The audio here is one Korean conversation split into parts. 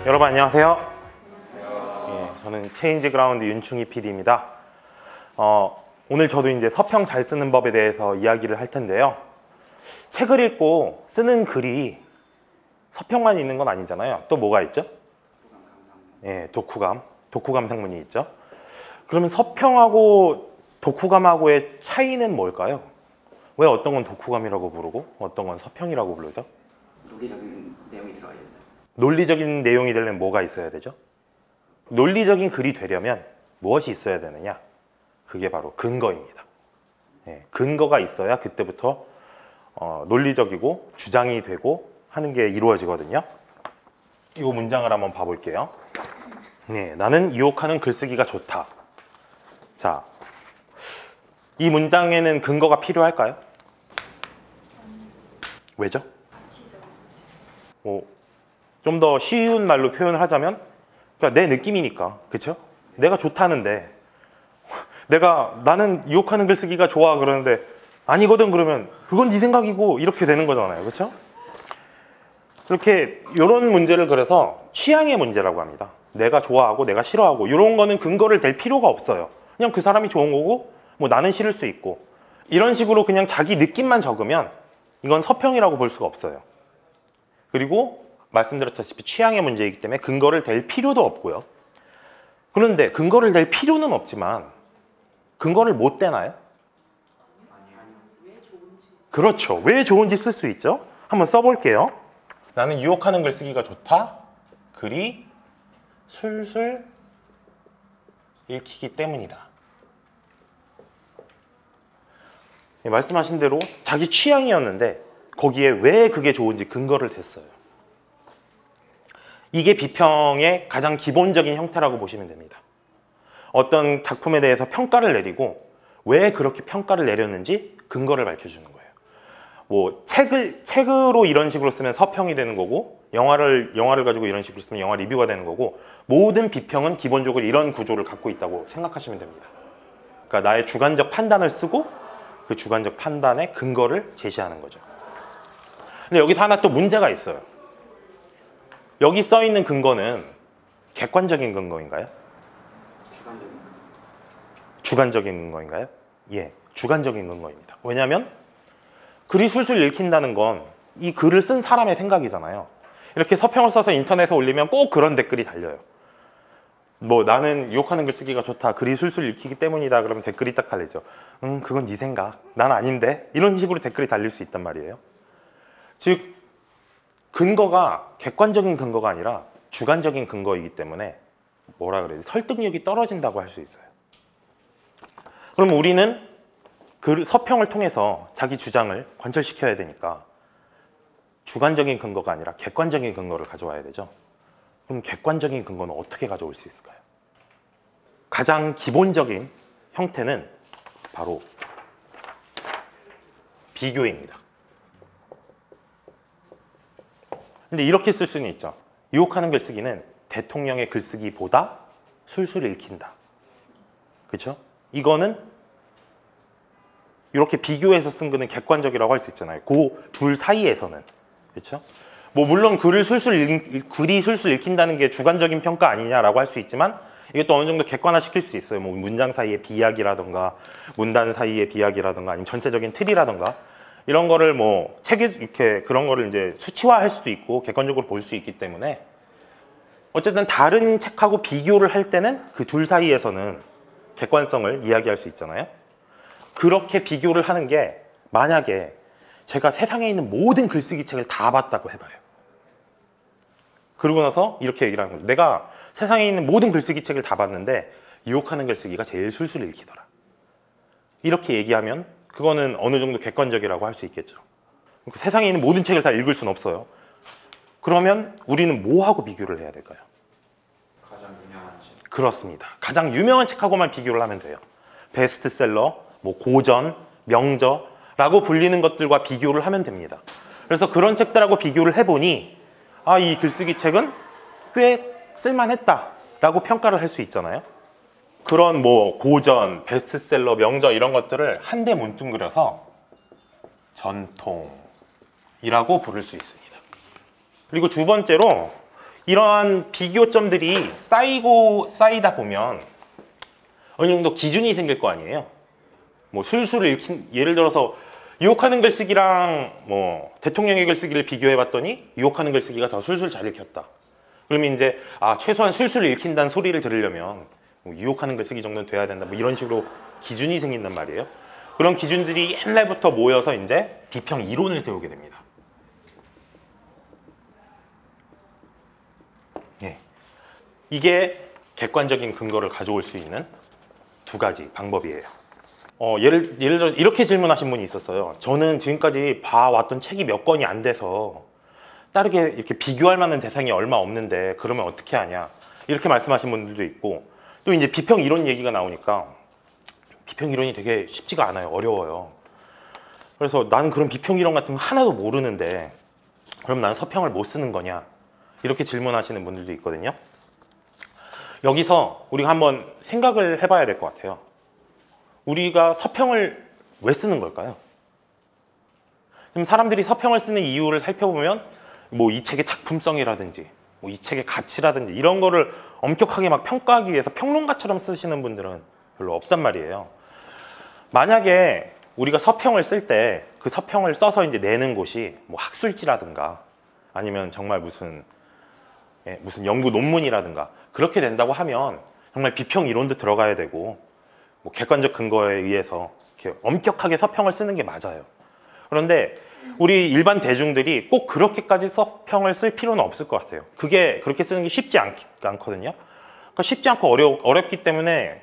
여러분 안녕하세요. 예, 저는 체인지 그라운드 윤충희 PD입니다. 오늘 저도 이제 서평 잘 쓰는 법에 대해서 이야기를 할 텐데요. 책을 읽고 쓰는 글이 서평만 있는 건 아니잖아요. 또 뭐가 있죠? 예, 독후감 상문이 있죠. 그러면 서평하고 독후감하고의 차이는 뭘까요? 왜 어떤 건 독후감이라고 부르고 어떤 건 서평이라고 부르죠? 논리적인 내용이 들어가야 된다. 논리적인 내용이 되려면 뭐가 있어야 되죠? 논리적인 글이 되려면 무엇이 있어야 되느냐? 그게 바로 근거입니다. 예, 근거가 있어야 그때부터 논리적이고 주장이 되고 하는 게 이루어지거든요. 이 문장을 한번 봐볼게요. 네, 나는 유혹하는 글쓰기가 좋다. 자, 이 문장에는 근거가 필요할까요? 왜죠? 좀 더 쉬운 말로 표현을 하자면 그러니까 내 느낌이니까, 그렇죠? 내가 좋다는데 나는 유혹하는 글쓰기가 좋아 그러는데 아니거든 그러면 그건 네 생각이고 이렇게 되는 거잖아요, 그렇죠? 그렇게 이런 문제를 그래서 취향의 문제라고 합니다. 내가 좋아하고 내가 싫어하고 이런 거는 근거를 댈 필요가 없어요. 그냥 그 사람이 좋은 거고 뭐 나는 싫을 수 있고 이런 식으로 그냥 자기 느낌만 적으면 이건 서평이라고 볼 수가 없어요. 그리고 말씀드렸다시피 취향의 문제이기 때문에 근거를 댈 필요도 없고요. 그런데 근거를 댈 필요는 없지만 근거를 못 대나요? 그렇죠. 왜 좋은지 쓸 수 있죠. 한번 써볼게요. 나는 유혹하는 글쓰기가 좋다. 글이 술술 읽히기 때문이다. 네, 말씀하신 대로 자기 취향이었는데 거기에 왜 그게 좋은지 근거를 댔어요. 이게 비평의 가장 기본적인 형태라고 보시면 됩니다. 어떤 작품에 대해서 평가를 내리고 왜 그렇게 평가를 내렸는지 근거를 밝혀주는 거예요. 뭐 책으로 이런 식으로 쓰면 서평이 되는 거고 영화를 가지고 이런 식으로 쓰면 영화 리뷰가 되는 거고 모든 비평은 기본적으로 이런 구조를 갖고 있다고 생각하시면 됩니다. 그러니까 나의 주관적 판단을 쓰고 그 주관적 판단의 근거를 제시하는 거죠. 근데 여기서 하나 또 문제가 있어요. 여기 써 있는 근거는 객관적인 근거인가요? 주관적인 근거인가요? 예, 주관적인 근거입니다. 왜냐하면 글이 술술 읽힌다는 건 이 글을 쓴 사람의 생각이잖아요. 이렇게 서평을 써서 인터넷에 올리면 꼭 그런 댓글이 달려요. 뭐 나는 유혹하는 글쓰기가 좋다. 글이 술술 읽히기 때문이다. 그러면 댓글이 딱 달리죠. 그건 네 생각. 난 아닌데. 이런 식으로 댓글이 달릴 수 있단 말이에요. 즉 근거가 객관적인 근거가 아니라 주관적인 근거이기 때문에 뭐라 그래야 되지? 설득력이 떨어진다고 할 수 있어요. 그럼 우리는 그 서평을 통해서 자기 주장을 관철시켜야 되니까 주관적인 근거가 아니라 객관적인 근거를 가져와야 되죠. 그럼 객관적인 근거는 어떻게 가져올 수 있을까요? 가장 기본적인 형태는 바로 비교입니다. 근데 이렇게 쓸 수는 있죠. 유혹하는 글쓰기는 대통령의 글쓰기보다 술술 읽힌다. 그렇죠? 이거는 이렇게 비교해서 쓴 글은 객관적이라고 할 수 있잖아요. 그 둘 사이에서는. 그렇죠? 뭐 물론 글이 술술 읽힌다는 게 주관적인 평가 아니냐라고 할 수 있지만 이것도 어느 정도 객관화시킬 수 있어요. 뭐 문장 사이의 비약이라던가 문단 사이의 비약이라던가 아니면 전체적인 틀이라던가 이런 거를 뭐 책에 이렇게 그런 거를 이제 수치화할 수도 있고 객관적으로 볼 수 있기 때문에 어쨌든 다른 책하고 비교를 할 때는 그 둘 사이에서는 객관성을 이야기할 수 있잖아요. 그렇게 비교를 하는 게 만약에 제가 세상에 있는 모든 글쓰기 책을 다 봤다고 해봐요. 그러고 나서 이렇게 얘기를 하는 거죠. 내가 세상에 있는 모든 글쓰기 책을 다 봤는데 유혹하는 글쓰기가 제일 술술 읽히더라. 이렇게 얘기하면 그거는 어느 정도 객관적이라고 할 수 있겠죠. 세상에 있는 모든 책을 다 읽을 수는 없어요. 그러면 우리는 뭐하고 비교를 해야 될까요? 가장 유명한 책. 그렇습니다. 가장 유명한 책하고만 비교를 하면 돼요. 베스트셀러, 뭐 고전, 명저라고 불리는 것들과 비교를 하면 됩니다. 그래서 그런 책들하고 비교를 해보니 아, 이 글쓰기 책은 꽤 쓸만했다라고 평가를 할 수 있잖아요. 그런 뭐 고전, 베스트셀러, 명저 이런 것들을 한데 뭉뚱그려서 전통이라고 부를 수 있습니다. 그리고 두 번째로 이러한 비교점들이 쌓이다 보면 어느 정도 기준이 생길 거 아니에요. 뭐 술술 읽힌, 예를 들어서 유혹하는 글쓰기랑 뭐 대통령의 글쓰기를 비교해 봤더니 유혹하는 글쓰기가 더 술술 잘 읽혔다. 그러면 이제 최소한 술술 읽힌다는 소리를 들으려면 뭐 유혹하는 글쓰기 정도는 돼야 된다. 뭐 이런 식으로 기준이 생긴단 말이에요. 그런 기준들이 옛날부터 모여서 이제 비평 이론을 세우게 됩니다. 예. 이게 객관적인 근거를 가져올 수 있는 두 가지 방법이에요. 예를 들어 이렇게 질문하신 분이 있었어요. 저는 지금까지 봐왔던 책이 몇 권이 안 돼서 다르게 이렇게 비교할 만한 대상이 얼마 없는데 그러면 어떻게 하냐, 이렇게 말씀하신 분들도 있고, 또 이제 비평 이론 얘기가 나오니까 비평 이론이 되게 쉽지가 않아요. 어려워요. 그래서 나는 그런 비평 이론 같은 거 하나도 모르는데 그럼 나는 서평을 못 쓰는 거냐, 이렇게 질문하시는 분들도 있거든요. 여기서 우리가 한번 생각을 해봐야 될 것 같아요. 우리가 서평을 왜 쓰는 걸까요? 그럼 사람들이 서평을 쓰는 이유를 살펴보면 뭐 이 책의 작품성이라든지 뭐 이 책의 가치라든지 이런 거를 엄격하게 막 평가하기 위해서 평론가처럼 쓰시는 분들은 별로 없단 말이에요. 만약에 우리가 서평을 쓸 때 그 서평을 써서 이제 내는 곳이 뭐 학술지라든가 아니면 정말 무슨 연구 논문이라든가 그렇게 된다고 하면 정말 비평 이론도 들어가야 되고 뭐 객관적 근거에 의해서 이렇게 엄격하게 서평을 쓰는 게 맞아요. 그런데 우리 일반 대중들이 꼭 그렇게까지 서평을 쓸 필요는 없을 것 같아요. 그게 그렇게 쓰는 게 쉽지 않거든요. 그러니까 쉽지 않고 어렵기 때문에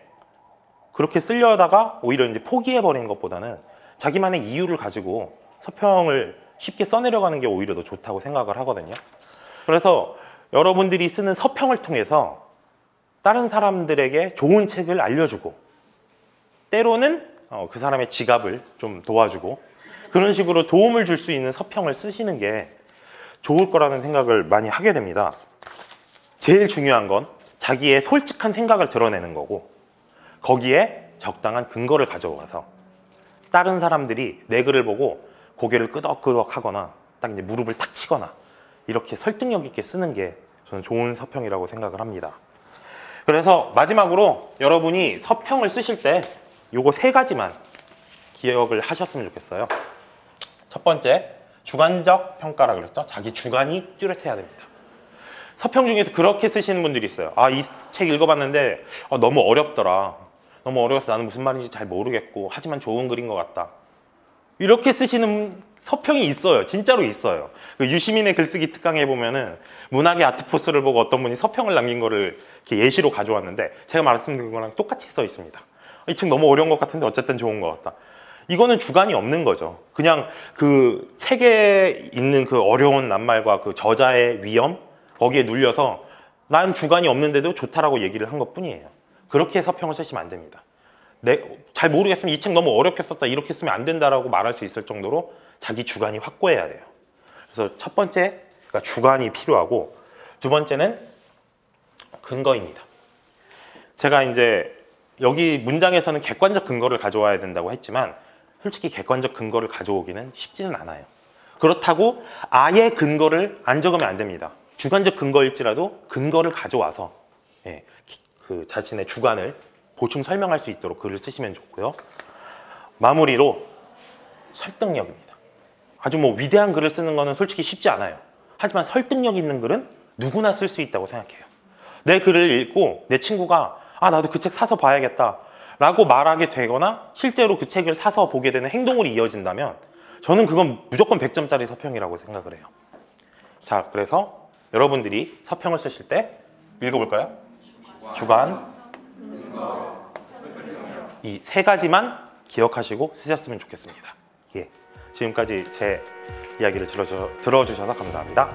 그렇게 쓰려다가 오히려 이제 포기해버리는 것보다는 자기만의 이유를 가지고 서평을 쉽게 써내려가는 게 오히려 더 좋다고 생각을 하거든요. 그래서 여러분들이 쓰는 서평을 통해서 다른 사람들에게 좋은 책을 알려주고 때로는 그 사람의 지갑을 좀 도와주고 그런 식으로 도움을 줄 수 있는 서평을 쓰시는 게 좋을 거라는 생각을 많이 하게 됩니다. 제일 중요한 건 자기의 솔직한 생각을 드러내는 거고 거기에 적당한 근거를 가져와서 다른 사람들이 내 글을 보고 고개를 끄덕끄덕 하거나 딱 이제 무릎을 탁 치거나 이렇게 설득력 있게 쓰는 게 저는 좋은 서평이라고 생각을 합니다. 그래서 마지막으로 여러분이 서평을 쓰실 때 요거 세 가지만 기억을 하셨으면 좋겠어요. 첫 번째, 주관적 평가라 그랬죠? 자기 주관이 뚜렷해야 됩니다. 서평 중에서 그렇게 쓰시는 분들이 있어요. 이 책 읽어봤는데 너무 어렵더라. 너무 어려워서 나는 무슨 말인지 잘 모르겠고 하지만 좋은 글인 것 같다. 이렇게 쓰시는 서평이 있어요. 진짜로 있어요. 그 유시민의 글쓰기 특강에 보면은 문학의 아트포스를 보고 어떤 분이 서평을 남긴 거를 이렇게 예시로 가져왔는데 제가 말씀드린 거랑 똑같이 써 있습니다. 이 책 너무 어려운 것 같은데 어쨌든 좋은 것 같다. 이거는 주관이 없는 거죠. 그냥 그 책에 있는 그 어려운 낱말과 그 저자의 위엄 거기에 눌려서 난 주관이 없는데도 좋다라고 얘기를 한 것뿐이에요. 그렇게 서평을 쓰시면 안 됩니다. 잘 모르겠으면 이 책 너무 어렵게 썼다 이렇게 쓰면 안 된다라고 말할 수 있을 정도로 자기 주관이 확고해야 돼요. 그래서 첫 번째가 주관이 필요하고 두 번째는 근거입니다. 제가 이제 여기 문장에서는 객관적 근거를 가져와야 된다고 했지만 솔직히 객관적 근거를 가져오기는 쉽지는 않아요. 그렇다고 아예 근거를 안 적으면 안 됩니다. 주관적 근거일지라도 근거를 가져와서 그 자신의 주관을 보충 설명할 수 있도록 글을 쓰시면 좋고요. 마무리로 설득력입니다. 아주 뭐 위대한 글을 쓰는 거는 솔직히 쉽지 않아요. 하지만 설득력 있는 글은 누구나 쓸 수 있다고 생각해요. 내 글을 읽고 내 친구가 나도 그 책 사서 봐야겠다 라고 말하게 되거나 실제로 그 책을 사서 보게 되는 행동으로 이어진다면 저는 그건 무조건 100점짜리 서평이라고 생각을 해요. 자, 그래서 여러분들이 서평을 쓰실 때 읽어볼까요? 주관, 이 세 가지만 기억하시고 쓰셨으면 좋겠습니다. 지금까지 제 이야기를 들어주셔서 감사합니다.